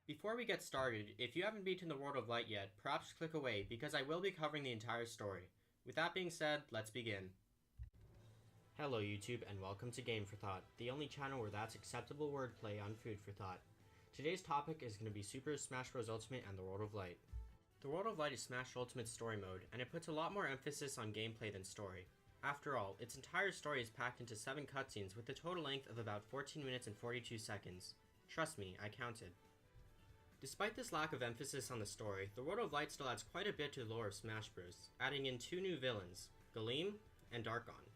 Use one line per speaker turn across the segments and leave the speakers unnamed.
Before we get started, if you haven't beaten the World of Light yet, perhaps click away because I will be covering the entire story. With that being said, let's begin. Hello YouTube and welcome to Game for Thought, the only channel where that's acceptable wordplay on food for thought. Today's topic is going to be Super Smash Bros. Ultimate and the World of Light. The World of Light is Smash Ultimate's story mode, and it puts a lot more emphasis on gameplay than story. After all, its entire story is packed into 7 cutscenes with a total length of about 14 minutes and 42 seconds. Trust me, I counted. Despite this lack of emphasis on the story, the World of Light still adds quite a bit to the lore of Smash Bros., adding in 2 new villains, Galeem and Darkon.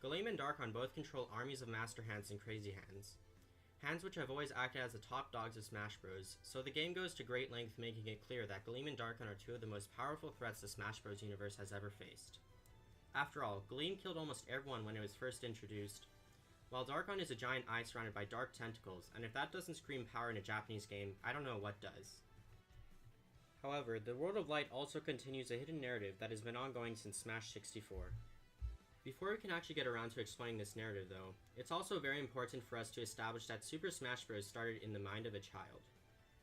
Galeem and Darkon both control armies of Master Hands and Crazy Hands. Hands which have always acted as the top dogs of Smash Bros., so the game goes to great length making it clear that Galeem and Darkon are 2 of the most powerful threats the Smash Bros. Universe has ever faced. After all, Galeem killed almost everyone when it was first introduced, while Darkon is a giant eye surrounded by dark tentacles, and if that doesn't scream power in a Japanese game, I don't know what does. However, the World of Light also continues a hidden narrative that has been ongoing since Smash 64. Before we can actually get around to explaining this narrative though, it's also very important for us to establish that Super Smash Bros. Started in the mind of a child.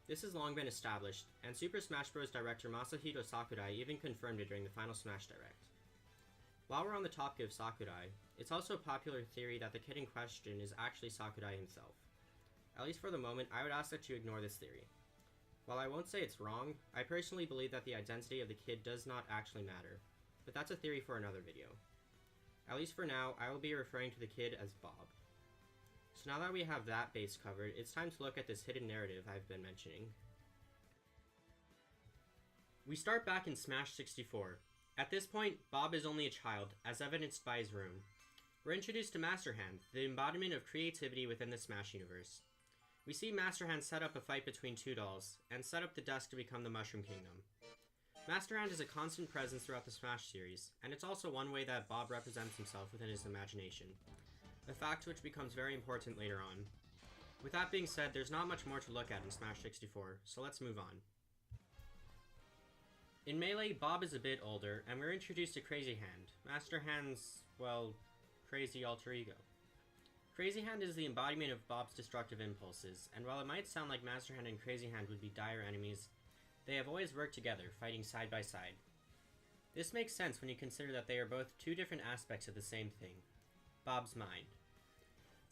This has long been established, and Super Smash Bros. Director Masahiro Sakurai even confirmed it during the final Smash Direct. While we're on the topic of Sakurai, it's also a popular theory that the kid in question is actually Sakurai himself. At least for the moment, I would ask that you ignore this theory. While I won't say it's wrong, I personally believe that the identity of the kid does not actually matter, but that's a theory for another video. At least for now, I will be referring to the kid as Bob. So now that we have that base covered, it's time to look at this hidden narrative I've been mentioning. We start back in Smash 64. At this point, Bob is only a child, as evidenced by his room. We're introduced to Master Hand, the embodiment of creativity within the Smash universe. We see Master Hand set up a fight between 2 dolls, and set up the desk to become the Mushroom Kingdom. Master Hand is a constant presence throughout the Smash series, and it's also one way that Bob represents himself within his imagination, a fact which becomes very important later on. With that being said, there's not much more to look at in Smash 64, so let's move on. In Melee, Bob is a bit older, and we're introduced to Crazy Hand, Master Hand's, well, crazy alter ego. Crazy Hand is the embodiment of Bob's destructive impulses, and while it might sound like Master Hand and Crazy Hand would be dire enemies, they have always worked together, fighting side by side. This makes sense when you consider that they are both 2 different aspects of the same thing, Bob's mind.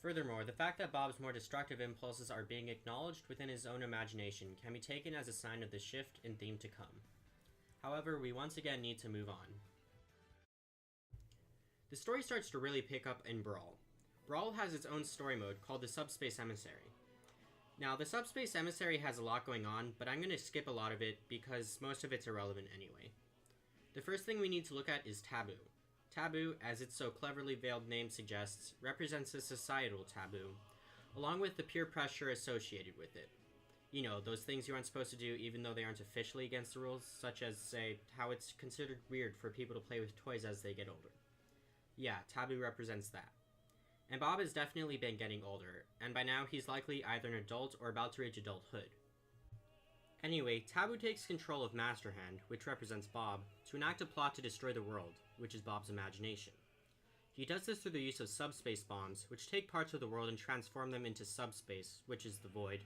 Furthermore, the fact that Bob's more destructive impulses are being acknowledged within his own imagination can be taken as a sign of the shift in theme to come. However, we once again need to move on. The story starts to really pick up in Brawl. Brawl has its own story mode called the Subspace Emissary. Now, the Subspace Emissary has a lot going on, but I'm going to skip a lot of it because most of it's irrelevant anyway. The first thing we need to look at is Taboo. Taboo, as its so cleverly veiled name suggests, represents a societal taboo, along with the peer pressure associated with it. You know, those things you aren't supposed to do even though they aren't officially against the rules, such as, say, how it's considered weird for people to play with toys as they get older. Yeah, Taboo represents that. And Bob has definitely been getting older, and by now he's likely either an adult or about to reach adulthood. Anyway, Taboo takes control of Master Hand, which represents Bob, to enact a plot to destroy the world, which is Bob's imagination. He does this through the use of subspace bombs, which take parts of the world and transform them into subspace, which is the void,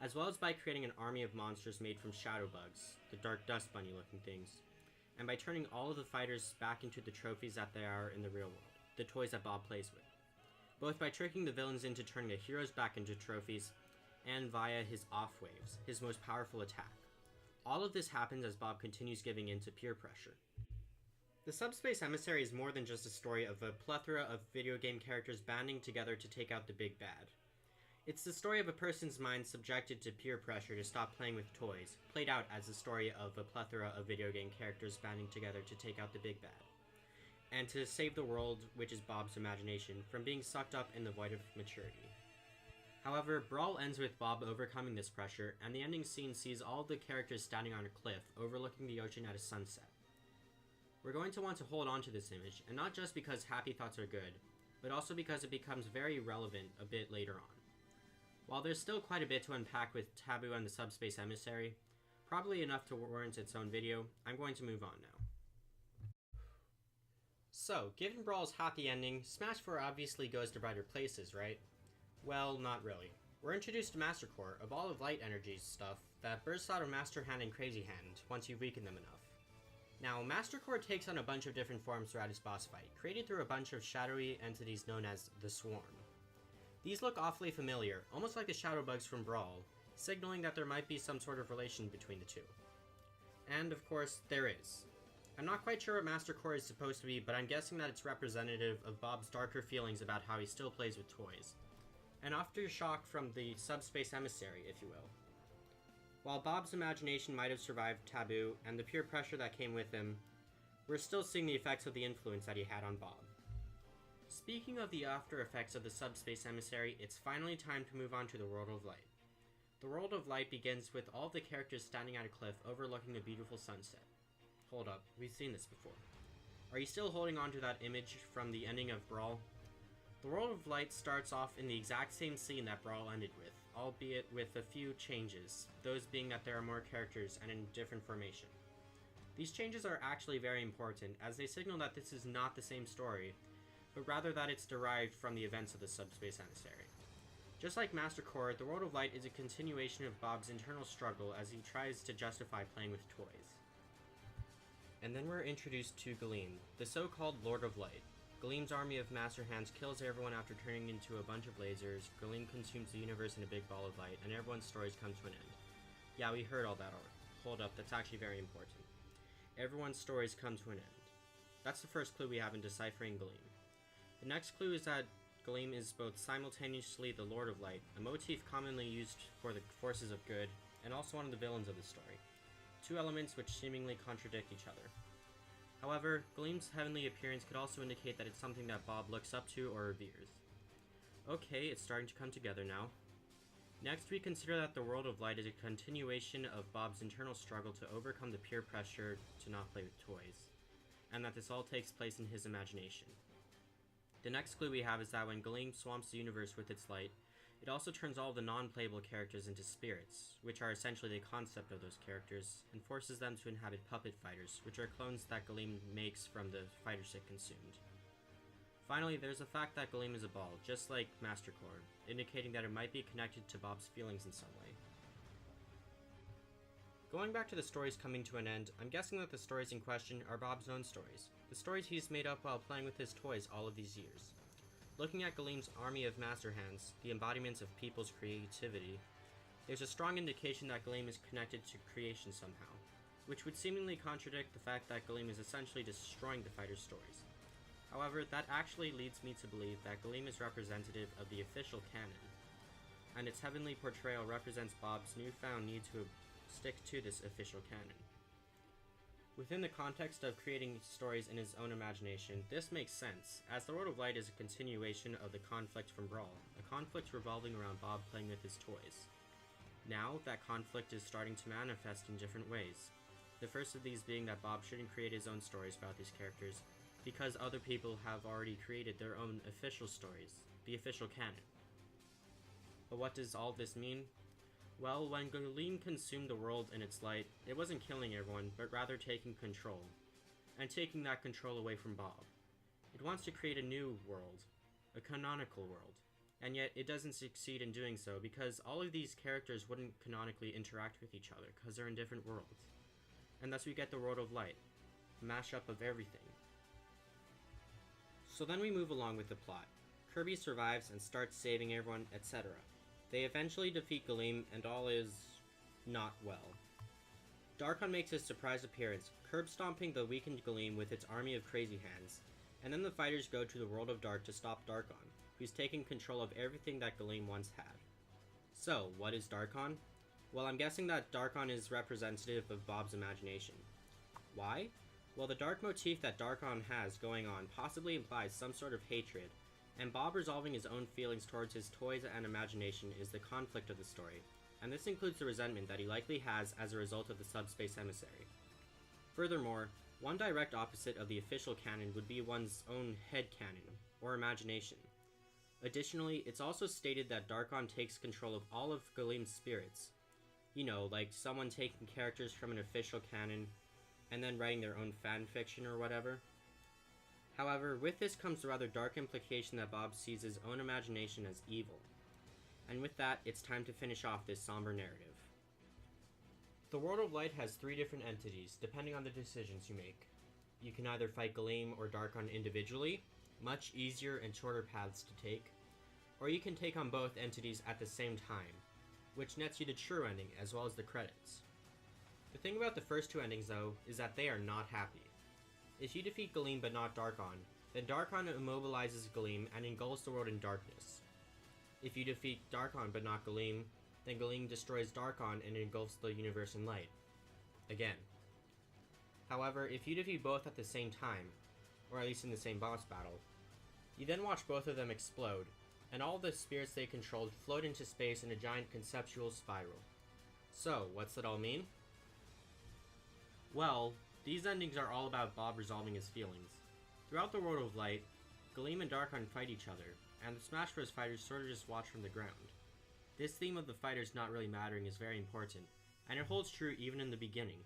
as well as by creating an army of monsters made from shadow bugs, the dark dust bunny looking things, and by turning all of the fighters back into the trophies that they are in the real world, the toys that Bob plays with, both by tricking the villains into turning the heroes back into trophies, and via his off waves, his most powerful attack. All of this happens as Bob continues giving in to peer pressure. The Subspace Emissary is more than just a story of a plethora of video game characters banding together to take out the big bad. It's the story of a person's mind subjected to peer pressure to stop playing with toys, played out as the story of a plethora of video game characters banding together to take out the big bad, and to save the world, which is Bob's imagination, from being sucked up in the void of maturity. However, Brawl ends with Bob overcoming this pressure, and the ending scene sees all of the characters standing on a cliff overlooking the ocean at a sunset. We're going to want to hold on to this image, and not just because happy thoughts are good, but also because it becomes very relevant a bit later on. While there's still quite a bit to unpack with Taboo and the Subspace Emissary, probably enough to warrant its own video, I'm going to move on now. So, given Brawl's happy ending, Smash 4 obviously goes to brighter places, right? Well, not really. We're introduced to Master Core, a ball of light energy stuff that bursts out of Master Hand and Crazy Hand once you weaken them enough. Now, Master Core takes on a bunch of different forms throughout his boss fight, created through a bunch of shadowy entities known as the Swarm. These look awfully familiar, almost like the Shadow Bugs from Brawl, signaling that there might be some sort of relation between the two. And, of course, there is. I'm not quite sure what Master Core is supposed to be, but I'm guessing that it's representative of Bob's darker feelings about how he still plays with toys. An aftershock from the Subspace Emissary, if you will. While Bob's imagination might have survived Taboo and the peer pressure that came with him, we're still seeing the effects of the influence that he had on Bob. Speaking of the after effects of the Subspace Emissary, it's finally time to move on to the World of Light. The World of Light begins with all of the characters standing at a cliff overlooking a beautiful sunset. Hold up, we've seen this before. Are you still holding on to that image from the ending of Brawl? The World of Light starts off in the exact same scene that Brawl ended with, albeit with a few changes, those being that there are more characters and in different formation. These changes are actually very important, as they signal that this is not the same story, but rather that it's derived from the events of the Subspace Emissary. Just like Master Core, the World of Light is a continuation of Bob's internal struggle as he tries to justify playing with toys. And then we're introduced to Galeem, the so-called Lord of Light. Galeem's army of Master Hands kills everyone after turning into a bunch of lasers, Galeem consumes the universe in a big ball of light, and everyone's stories come to an end. Yeah, we heard all that already. Hold up, that's actually very important. Everyone's stories come to an end. That's the first clue we have in deciphering Galeem. The next clue is that Galeem is both simultaneously the Lord of Light, a motif commonly used for the forces of good, and also one of the villains of the story. Two elements which seemingly contradict each other. However, Galeem's heavenly appearance could also indicate that it's something that Bob looks up to or reveres. Okay, it's starting to come together now. Next, we consider that the World of Light is a continuation of Bob's internal struggle to overcome the peer pressure to not play with toys, and that this all takes place in his imagination. The next clue we have is that when Galeem swamps the universe with its light, it also turns all of the non-playable characters into spirits, which are essentially the concept of those characters, and forces them to inhabit puppet fighters, which are clones that Galeem makes from the fighters it consumed. Finally, there's the fact that Galeem is a ball, just like Master Core, indicating that it might be connected to Bob's feelings in some way. Going back to the stories coming to an end, I'm guessing that the stories in question are Bob's own stories, the stories he's made up while playing with his toys all of these years. Looking at Galeem's army of Master Hands, the embodiments of people's creativity, there's a strong indication that Galeem is connected to creation somehow, which would seemingly contradict the fact that Galeem is essentially destroying the fighters' stories. However, that actually leads me to believe that Galeem is representative of the official canon, and its heavenly portrayal represents Bob's newfound need to stick to this official canon. Within the context of creating stories in his own imagination, this makes sense, as the World of Light is a continuation of the conflict from Brawl, a conflict revolving around Bob playing with his toys. Now, that conflict is starting to manifest in different ways. The first of these being that Bob shouldn't create his own stories about these characters, because other people have already created their own official stories, the official canon. But what does all this mean? Well, when Galeem consumed the world in its light, it wasn't killing everyone, but rather taking control, and taking that control away from Bob. It wants to create a new world, a canonical world, and yet it doesn't succeed in doing so because all of these characters wouldn't canonically interact with each other because they're in different worlds. And thus we get the World of Light, a mashup of everything. So then we move along with the plot. Kirby survives and starts saving everyone, etc. They eventually defeat Galeem and all is not well. Darkon makes his surprise appearance, curb stomping the weakened Galeem with its army of Crazy Hands, and then the fighters go to the World of Dark to stop Darkon, who's taking control of everything that Galeem once had. So, what is Darkon? Well, I'm guessing that Darkon is representative of Bob's imagination. Why? Well, the dark motif that Darkon has going on possibly implies some sort of hatred, and Bob resolving his own feelings towards his toys and imagination is the conflict of the story, and this includes the resentment that he likely has as a result of the Subspace Emissary. Furthermore, one direct opposite of the official canon would be one's own head canon, or imagination. Additionally, it's also stated that Darkon takes control of all of Galeem's spirits. You know, like someone taking characters from an official canon, and then writing their own fanfiction or whatever. However, with this comes the rather dark implication that Bob sees his own imagination as evil. And with that, it's time to finish off this somber narrative. The World of Light has 3 different entities, depending on the decisions you make. You can either fight Galeem or Darkon individually, much easier and shorter paths to take, or you can take on both entities at the same time, which nets you the true ending as well as the credits. The thing about the first 2 endings though, is that they are not happy. If you defeat Galeem but not Darkon, then Darkon immobilizes Galeem and engulfs the world in darkness. If you defeat Darkon but not Galeem, then Galeem destroys Darkon and engulfs the universe in light. Again. However, if you defeat both at the same time, or at least in the same boss battle, you then watch both of them explode, and all the spirits they controlled float into space in a giant conceptual spiral. So, what's that all mean? Well, these endings are all about Bob resolving his feelings. Throughout the World of Light, Galeem and Darkon fight each other, and the Smash Bros. Fighters sort of just watch from the ground. This theme of the fighters not really mattering is very important, and it holds true even in the beginning.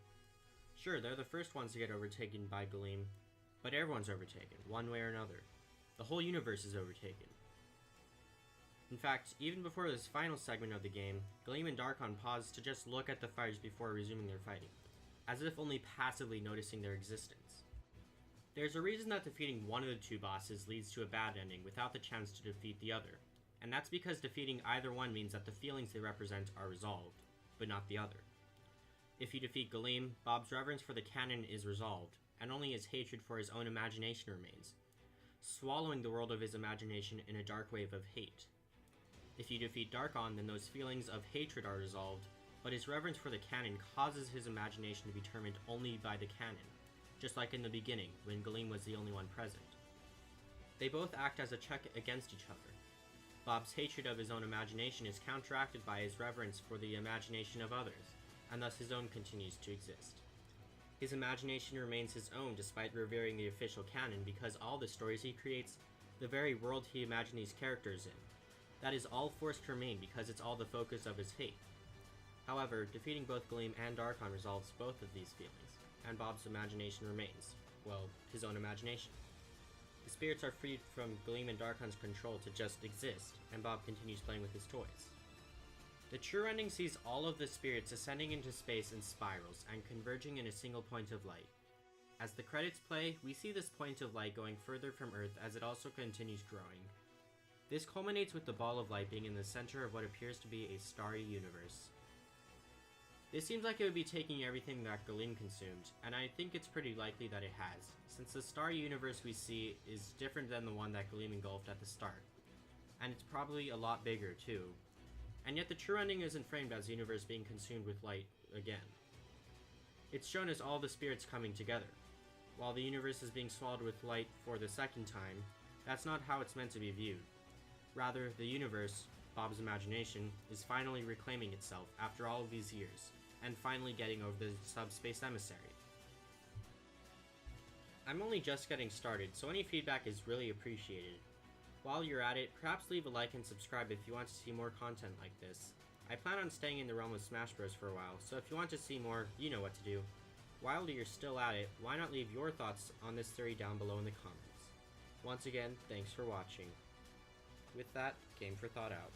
Sure, they're the first ones to get overtaken by Galeem, but everyone's overtaken, one way or another. The whole universe is overtaken. In fact, even before this final segment of the game, Galeem and Darkon pause to just look at the fighters before resuming their fighting, as if only passively noticing their existence. There's a reason that defeating one of the 2 bosses leads to a bad ending without the chance to defeat the other, and that's because defeating either one means that the feelings they represent are resolved, but not the other. If you defeat Galeem, Bob's reverence for the canon is resolved, and only his hatred for his own imagination remains, swallowing the world of his imagination in a dark wave of hate. If you defeat Darkon, then those feelings of hatred are resolved, but his reverence for the canon causes his imagination to be determined only by the canon, just like in the beginning, when Galeem was the only one present. They both act as a check against each other. Bob's hatred of his own imagination is counteracted by his reverence for the imagination of others, and thus his own continues to exist. His imagination remains his own despite revering the official canon because all the stories he creates, the very world he imagined these characters in, that is all forced to remain because it's all the focus of his hate. However, defeating both Galeem and Darkon resolves both of these feelings, and Bob's imagination remains, well, his own imagination. The spirits are freed from Galeem and Darkon's control to just exist, and Bob continues playing with his toys. The true ending sees all of the spirits ascending into space in spirals and converging in a single point of light. As the credits play, we see this point of light going further from Earth as it also continues growing. This culminates with the ball of light being in the center of what appears to be a starry universe. This seems like it would be taking everything that Galeem consumed, and I think it's pretty likely that it has, since the starry universe we see is different than the one that Galeem engulfed at the start. And it's probably a lot bigger, too. And yet the true ending isn't framed as the universe being consumed with light again. It's shown as all the spirits coming together. While the universe is being swallowed with light for the second time, that's not how it's meant to be viewed. Rather, the universe, Bob's imagination, is finally reclaiming itself after all of these years, and finally getting over the subspace emissary. I'm only just getting started, so any feedback is really appreciated. While you're at it, perhaps leave a like and subscribe if you want to see more content like this. I plan on staying in the realm of Smash Bros for a while, so if you want to see more, you know what to do. While you're still at it, why not leave your thoughts on this theory down below in the comments. Once again, thanks for watching. With that, Game for Thought out.